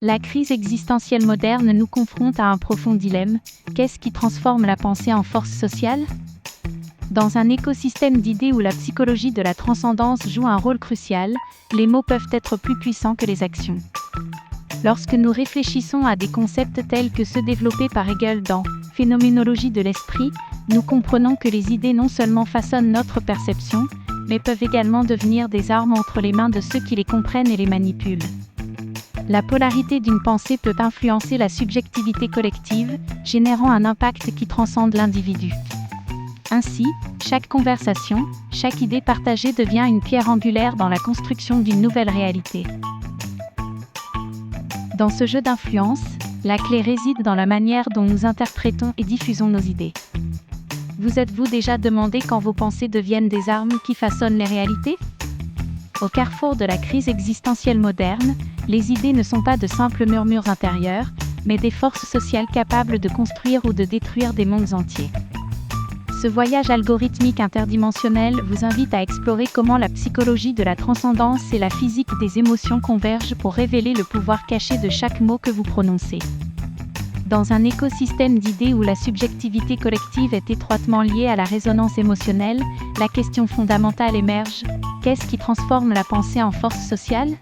La crise existentielle moderne nous confronte à un profond dilemme. Qu'est-ce qui transforme la pensée en force sociale ? Dans un écosystème d'idées où la psychologie de la transcendance joue un rôle crucial, les mots peuvent être plus puissants que les actions. Lorsque nous réfléchissons à des concepts tels que ceux développés par Hegel dans « Phénoménologie de l'esprit », nous comprenons que les idées non seulement façonnent notre perception, mais peuvent également devenir des armes entre les mains de ceux qui les comprennent et les manipulent. La polarité d'une pensée peut influencer la subjectivité collective, générant un impact qui transcende l'individu. Ainsi, chaque conversation, chaque idée partagée devient une pierre angulaire dans la construction d'une nouvelle réalité. Dans ce jeu d'influence, la clé réside dans la manière dont nous interprétons et diffusons nos idées. Vous êtes-vous déjà demandé quand vos pensées deviennent des armes qui façonnent les réalités ? Au carrefour de la crise existentielle moderne, les idées ne sont pas de simples murmures intérieurs, mais des forces sociales capables de construire ou de détruire des mondes entiers. Ce voyage algorithmique interdimensionnel vous invite à explorer comment la psychologie de la transcendance et la physique des émotions convergent pour révéler le pouvoir caché de chaque mot que vous prononcez. Dans un écosystème d'idées où la subjectivité collective est étroitement liée à la résonance émotionnelle, la question fondamentale émerge: qu'est-ce qui transforme la pensée en force sociale ?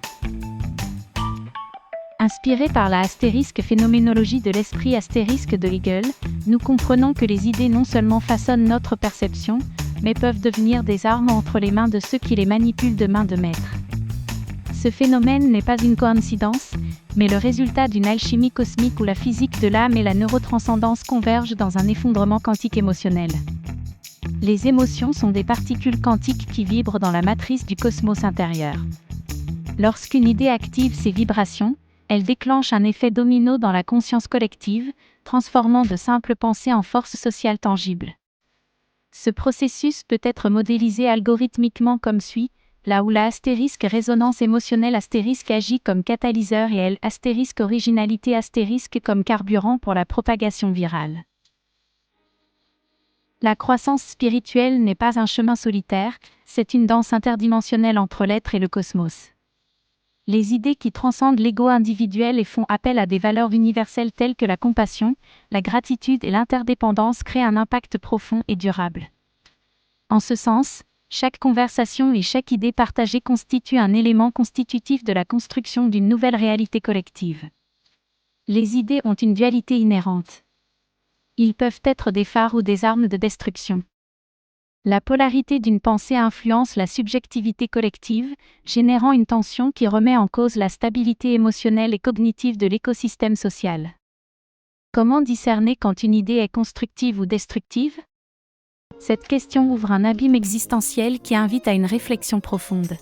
Inspiré par la phénoménologie de l'esprit de Hegel, nous comprenons que les idées non seulement façonnent notre perception, mais peuvent devenir des armes entre les mains de ceux qui les manipulent de main de maître. Ce phénomène n'est pas une coïncidence, mais le résultat d'une alchimie cosmique où la physique de l'âme et la neurotranscendance convergent dans un effondrement quantique émotionnel. Les émotions sont des particules quantiques qui vibrent dans la matrice du cosmos intérieur. Lorsqu'une idée active ces vibrations, elle déclenche un effet domino dans la conscience collective, transformant de simples pensées en forces sociales tangibles. Ce processus peut être modélisé algorithmiquement comme suit, là où la résonance émotionnelle agit comme catalyseur et originalité comme carburant pour la propagation virale. La croissance spirituelle n'est pas un chemin solitaire, c'est une danse interdimensionnelle entre l'être et le cosmos. Les idées qui transcendent l'ego individuel et font appel à des valeurs universelles telles que la compassion, la gratitude et l'interdépendance créent un impact profond et durable. En ce sens, chaque conversation et chaque idée partagée constitue un élément constitutif de la construction d'une nouvelle réalité collective. Les idées ont une dualité inhérente. Ils peuvent être des phares ou des armes de destruction. La polarité d'une pensée influence la subjectivité collective, générant une tension qui remet en cause la stabilité émotionnelle et cognitive de l'écosystème social. Comment discerner quand une idée est constructive ou destructive ? Cette question ouvre un abîme existentiel qui invite à une réflexion profonde.